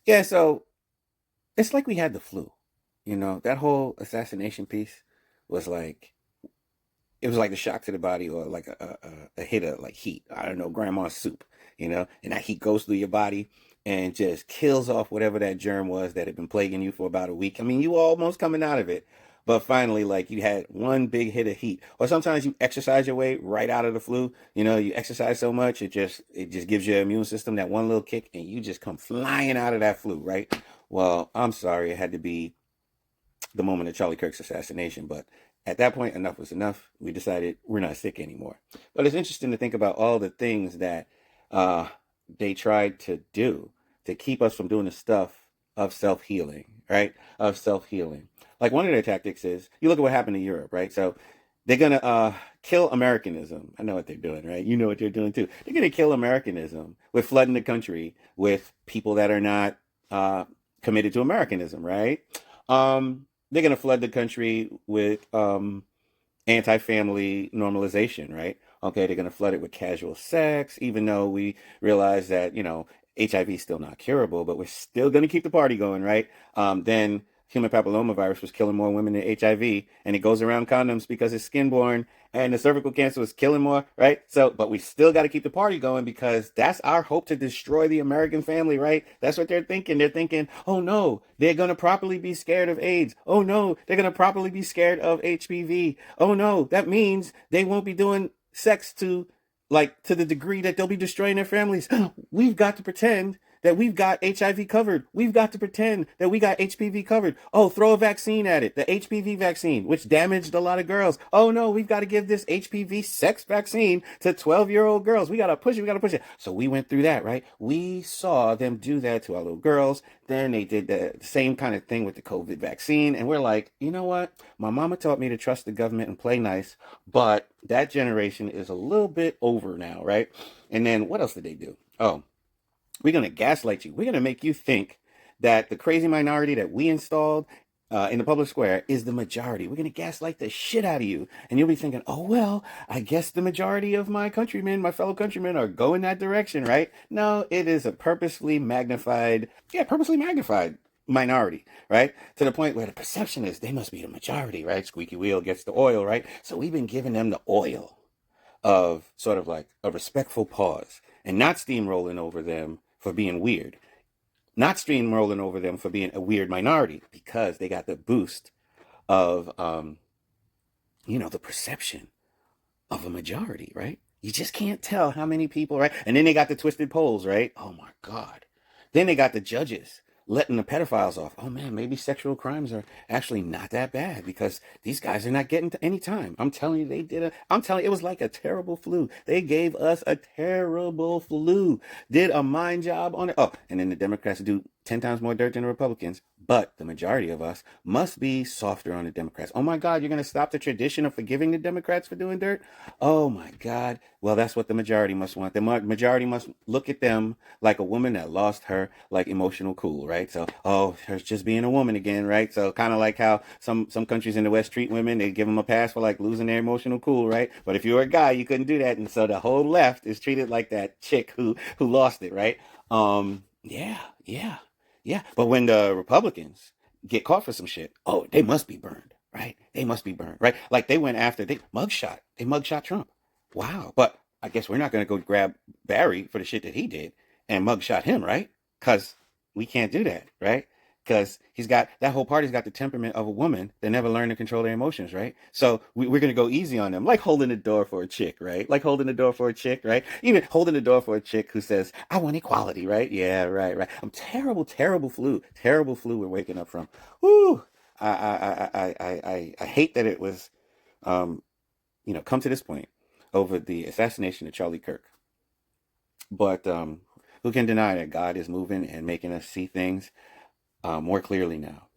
Yeah, so it's like we had the flu. That whole assassination piece was like it was like a shock to the body or like a hit of like heat. I don't know, grandma's soup, and that heat goes through your body and just kills off whatever that germ was that had been plaguing you for about a week. I mean, you were almost coming out of it, but finally, like you had one big hit of heat. Or sometimes you exercise your way right out of the flu. You exercise so much it just gives your immune system that one little kick, and you just come flying out of that flu, right? Well, I'm sorry, it had to be the moment of Charlie Kirk's assassination. But at that point, enough was enough. We decided we're not sick anymore. But it's interesting to think about all the things that uh, they tried to do to keep us from doing the stuff of self healing, right? Of self healing. Like one of their tactics is you look at what happened in Europe, right? So they're gonna kill Americanism. I know what they're doing, right? You know what they're doing too. They're gonna kill Americanism with flooding the country with people that are not committed to Americanism, right? They're going to flood the country with anti-family normalization, right? Okay, they're going to flood it with casual sex, even though we realize that HIV is still not curable, but we're still going to keep the party going, right? Then human papillomavirus was killing more women than HIV, and it goes around condoms because it's skin borne, and the cervical cancer was killing more, right? So, but we still got to keep the party going because that's our hope to destroy the American family, right? That's what they're thinking. They're thinking, oh no, they're going to properly be scared of AIDS. Oh no, they're going to properly be scared of HPV. Oh no, that means they won't be doing sex to the degree that they'll be destroying their families. We've got to pretend that we've got HIV covered. We've got to pretend that we got HPV covered. Oh, throw a vaccine at it. The HPV vaccine, which damaged a lot of girls. Oh no, we've got to give this HPV sex vaccine to 12-year-old girls. We got to push it. We got to push it. So we went through that, right? We saw them do that to our little girls. Then they did the same kind of thing with the COVID vaccine. And we're like, you know what? My mama taught me to trust the government and play nice, but that generation is a little bit over now, right? And then what else did they do? Oh, we're going to gaslight you. We're going to make you think that the crazy minority that we installed in the public square is the majority. We're going to gaslight the shit out of you. And you'll be thinking, oh, well, I guess the majority of my countrymen, my fellow countrymen are going that direction, right? No, it is a purposely magnified minority, right? To the point where the perception is they must be the majority, right? Squeaky wheel gets the oil, right? So we've been giving them the oil of sort of like a respectful pause and not steamrolling over them for being weird, not steamrolling over them for being a weird minority because they got the boost of, the perception of a majority, right? You just can't tell how many people, right? And then they got the twisted polls, right? Oh my God. Then they got the judges letting the pedophiles off. Oh man, maybe sexual crimes are actually not that bad because these guys are not getting to any time. I'm telling you, I'm telling you, it was like a terrible flu. They gave us a terrible flu. Did a mind job on it. Oh, and then the Democrats do 10 times more dirt than the Republicans. But the majority of us must be softer on the Democrats. Oh my God, you're going to stop the tradition of forgiving the Democrats for doing dirt? Oh my God. Well, that's what the majority must want. The majority must look at them like a woman that lost her like emotional cool, right? So, oh, her just being a woman again, right? So kind of like how some countries in the West treat women, they give them a pass for like losing their emotional cool, right? But if you were a guy, you couldn't do that, and so the whole left is treated like that chick who lost it, right? Yeah, yeah, yeah. But when the Republicans get caught for some shit, oh, they must be burned, right? They must be burned, right? Like they went after they mugshot Trump. Wow. But I guess we're not going to go grab Barry for the shit that he did and mugshot him, right? Because we can't do that, right? Because he's got that whole party's got the temperament of a woman that never learned to control their emotions, right? So we're going to go easy on them, like holding the door for a chick, right? Like holding the door for a chick, right? Even holding the door for a chick who says, I want equality, right? Yeah, right, right. I'm terrible flu we're waking up from. Whoo! I hate that it was, um, come to this point over the assassination of Charlie Kirk. But who can deny that God is moving and making us see things more clearly now?